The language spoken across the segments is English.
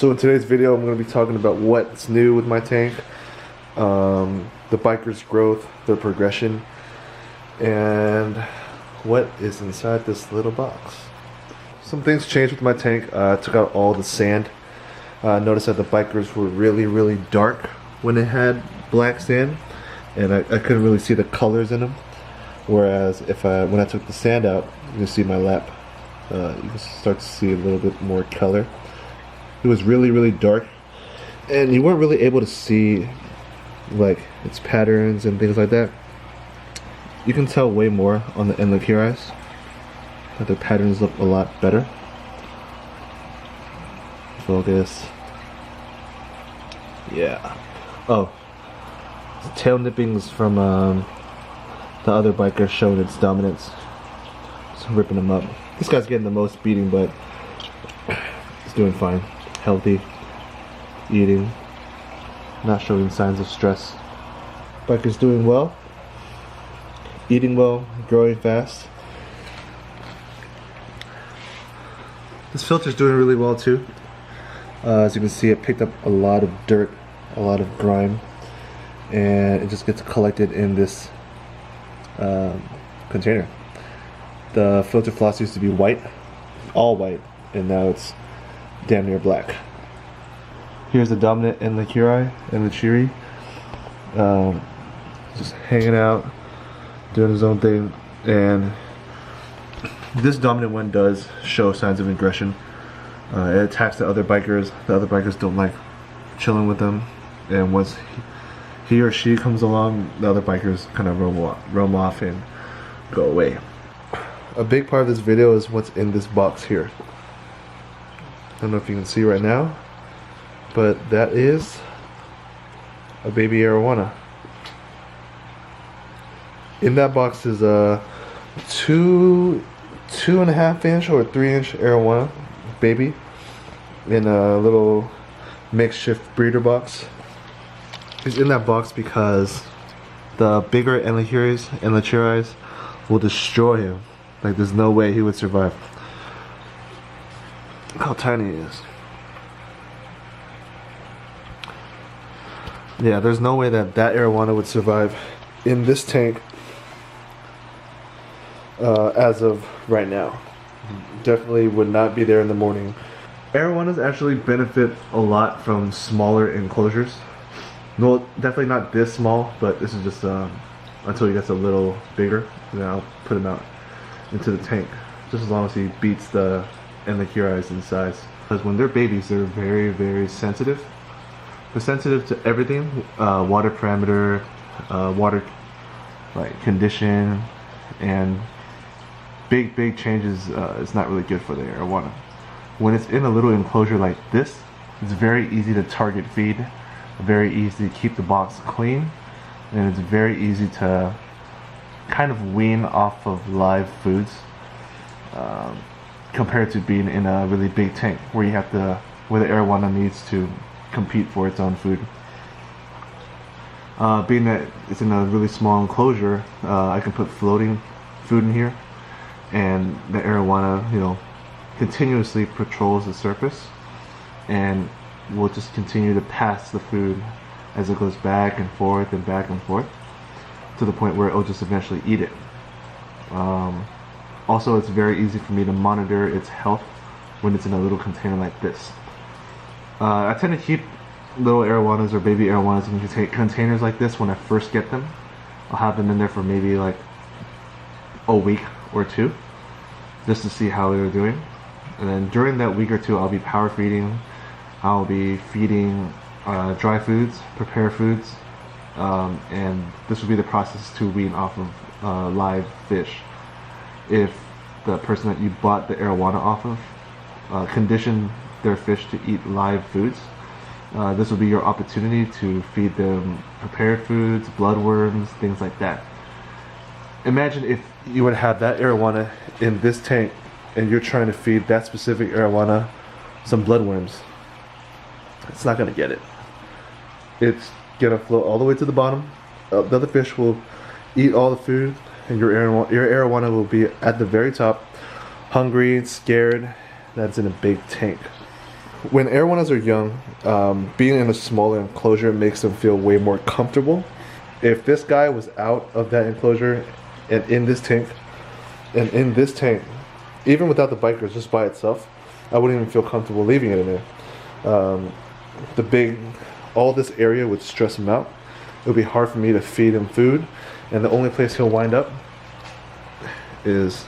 So in today's video, I'm going to be talking about what's new with my tank, the biker's growth, their progression, and what is inside this little box. Some things changed with my tank. I took out all the sand. Noticed that the bikers were really dark when it had black sand, and I couldn't really see the colors in them. Whereas when I took the sand out, you can see my lap. You can start to see a little bit more color. It was really dark, and you weren't really able to see like its patterns and things like that. You can tell way more on the enclosures that the patterns look a lot better. Focus. Yeah. Oh, tail nippings from the other biker showed its dominance. Just ripping them up. This guy's getting the most beating, but he's doing fine. Healthy, eating, not showing signs of stress. Biker's doing well, eating well, growing fast. This filter's doing really well too. As you can see, it picked up a lot of dirt, a lot of grime, and it just gets collected in this container. The filter floss used to be white, all white, and now it's damn near black. Here's the dominant and the Curie and the Cheery, just hanging out, doing his own thing. And this dominant one does show signs of aggression. It attacks the other bikers. The other bikers don't like chilling with them, and once he or she comes along, the other bikers kind of roam off and go away. A big part of this video is what's in this box here. I don't know if you can see right now, but that is a baby Arowana. In that box is a 2.5 inch or 3 inch Arowana baby in a little makeshift breeder box. He's in that box because the bigger enclosures will destroy him. Like, there's no way he would survive. Look how tiny he is. Yeah, there's no way that Arowana would survive in this tank as of right now. Definitely would not be there in the morning. Arowanas actually benefit a lot from smaller enclosures. No, definitely not this small, but this is just until he gets a little bigger. Then I'll put him out into the tank, just as long as he beats the enclosures in size. Because when they're babies, they're very sensitive. They're sensitive to everything, water parameter, water condition, and big changes is not really good for the Arowana. When it's in a little enclosure like this, it's very easy to target feed, very easy to keep the box clean, and it's very easy to kind of wean off of live foods compared to being in a really big tank where the Arowana needs to compete for its own food. Being that it's in a really small enclosure, I can put floating food in here, and the Arowana, continuously patrols the surface and will just continue to pass the food as it goes back and forth to the point where it'll just eventually eat it. Also, it's very easy for me to monitor its health when it's in a little container like this. I tend to keep little Arowanas or baby Arowanas in containers like this when I first get them. I'll have them in there for maybe like a week or two, just to see how they're doing. And then during that week or two, I'll be power feeding. I'll be feeding dry foods, prepared foods, and this will be the process to wean off of live fish. If the person that you bought the Arowana off of conditioned their fish to eat live foods, this will be your opportunity to feed them prepared foods, bloodworms, things like that. Imagine if you would have that Arowana in this tank and you're trying to feed that specific Arowana some bloodworms. It's not going to get it. It's going to float all the way to the bottom. The other fish will eat all the food, and your Arowana will be at the very top, hungry, scared, that's in a big tank. when arowanas are young, being in a smaller enclosure makes them feel way more comfortable. If this guy was out of that enclosure and in this tank, even without the bikers, just by itself, I wouldn't even feel comfortable leaving it in there. All this area would stress him out. It would be hard for me to feed him food, and the only place he'll wind up is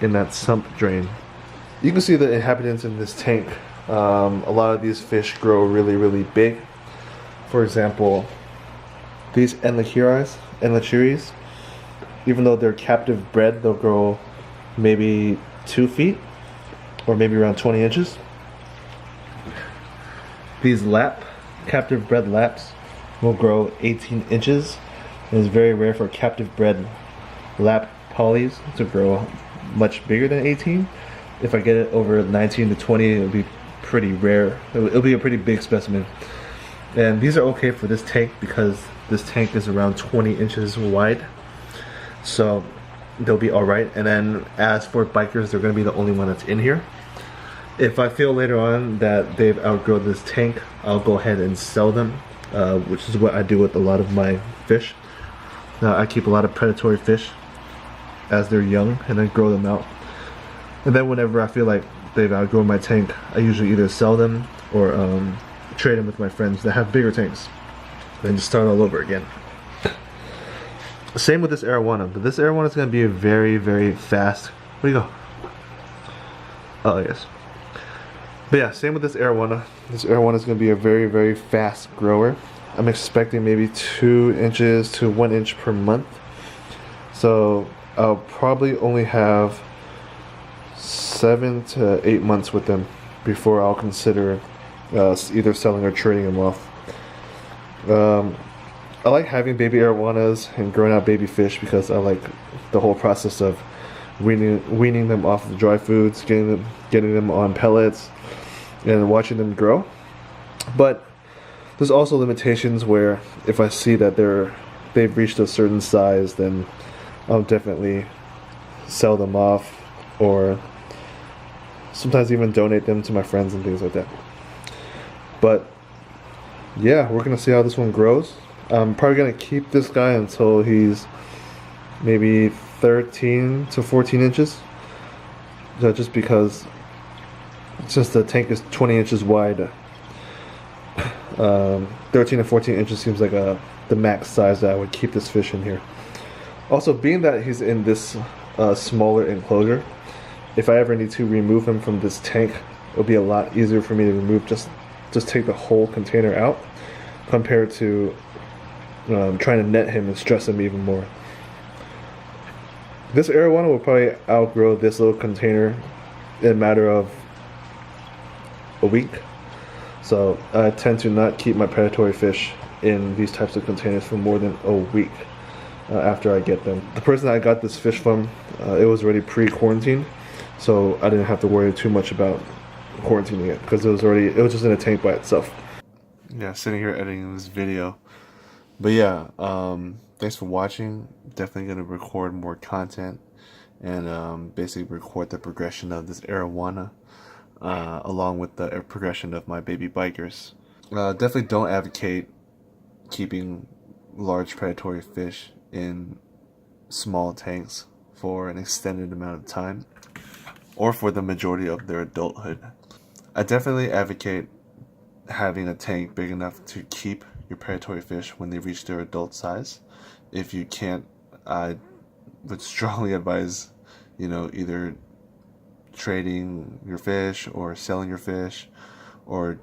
in that sump drain. You can see the inhabitants in this tank. A lot of these fish grow really, really big. For example, these enlachiris, even though they're captive bred, they'll grow maybe 2 feet or maybe around 20 inches. These captive bred laps will grow 18 inches. It is very rare for captive bred lap polys to grow much bigger than 18. If I get it over 19 to 20, it'll be pretty rare. It'll be a pretty big specimen. And these are okay for this tank because this tank is around 20 inches wide. So they'll be alright. And then as for bikers, they're going to be the only one that's in here. If I feel later on that they've outgrown this tank, I'll go ahead and sell them, which is what I do with a lot of my fish. I keep a lot of predatory fish as they're young and then grow them out. And then whenever I feel like they've outgrown my tank, I usually either sell them or trade them with my friends that have bigger tanks. Then just start all over again. Same with this arowana, but this arowana is going to be a very, very fast. Where do you go? Oh, yes. But yeah, same with this arowana. This arowana is going to be a very, very fast grower. I'm expecting maybe 2 inches to 1 inch per month. So I'll probably only have 7 to 8 months with them before I'll consider either selling or trading them off. I like having baby arowanas and growing out baby fish because I like the whole process of weaning them off of dry foods, getting them on pellets, and watching them grow. But there's also limitations where if I see that they've reached a certain size, then I'll definitely sell them off, or sometimes even donate them to my friends and things like that. But yeah, we're gonna see how this one grows. I'm probably gonna keep this guy until he's maybe 13 to 14 inches, just because since the tank is 20 inches wide, 13 to 14 inches seems like the max size that I would keep this fish in here. Also, being that he's in this smaller enclosure, if I ever need to remove him from this tank, it'll be a lot easier for me to remove, just take the whole container out, compared to trying to net him and stress him even more. This arowana will probably outgrow this little container in a matter of a week. So I tend to not keep my predatory fish in these types of containers for more than a week after I get them. The person I got this fish from, it was already pre-quarantined, so I didn't have to worry too much about quarantining it because it was just in a tank by itself. Yeah, sitting here editing this video. But yeah, thanks for watching. Definitely gonna record more content and basically record the progression of this arowana along with the progression of my baby bikers. Definitely don't advocate keeping large predatory fish in small tanks for an extended amount of time or for the majority of their adulthood. I definitely advocate having a tank big enough to keep your predatory fish when they reach their adult size. If you can't, I would strongly advise, either trading your fish or selling your fish or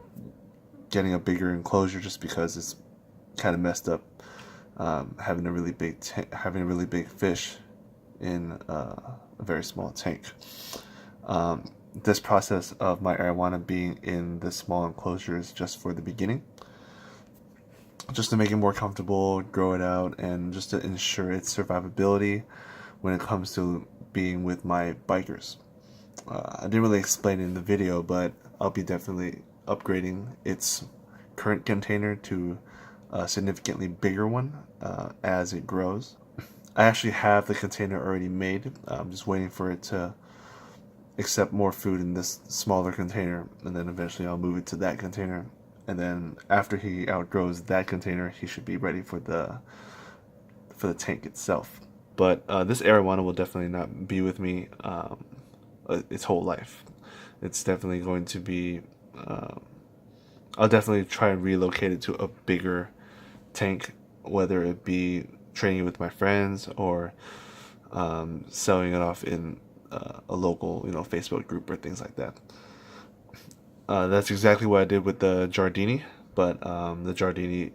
getting a bigger enclosure, just because it's kind of messed up having a really big fish in a very small tank. This process of my arowana being in this small enclosure is just for the beginning, just to make it more comfortable, grow it out, and just to ensure its survivability when it comes to being with my bikers. I didn't really explain it in the video, but I'll be definitely upgrading its current container to a significantly bigger one as it grows. I actually have the container already made. I'm just waiting for it to accept more food in this smaller container, and then eventually I'll move it to that container. And then after he outgrows that container, he should be ready for the tank itself. But this arowana will definitely not be with me its whole life. It's definitely going to be. I'll definitely try and relocate it to a bigger tank, whether it be training with my friends or selling it off in a local, Facebook group or things like that. That's exactly what I did with the Giardini, but the Giardini,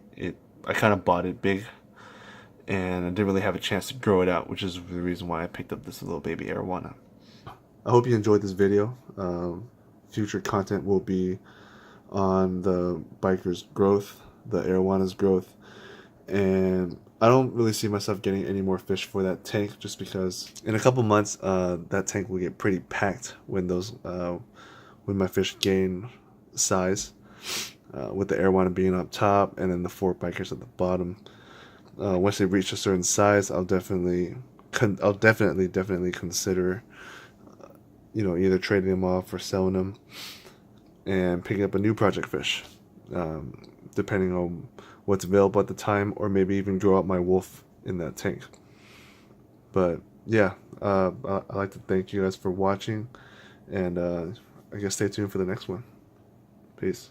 I kind of bought it big, and I didn't really have a chance to grow it out, which is the reason why I picked up this little baby arowana. I hope you enjoyed this video. Future content will be on the biker's growth, the arawana's growth, and I don't really see myself getting any more fish for that tank, just because in a couple months that tank will get pretty packed when my fish gain size, with the arowana being up top and then the 4 bikers at the bottom. Once they reach a certain size, I'll definitely consider either trading them off or selling them and picking up a new project fish, depending on what's available at the time, or maybe even grow out my wolf in that tank. But yeah, I'd like to thank you guys for watching, and I guess stay tuned for the next one. Peace.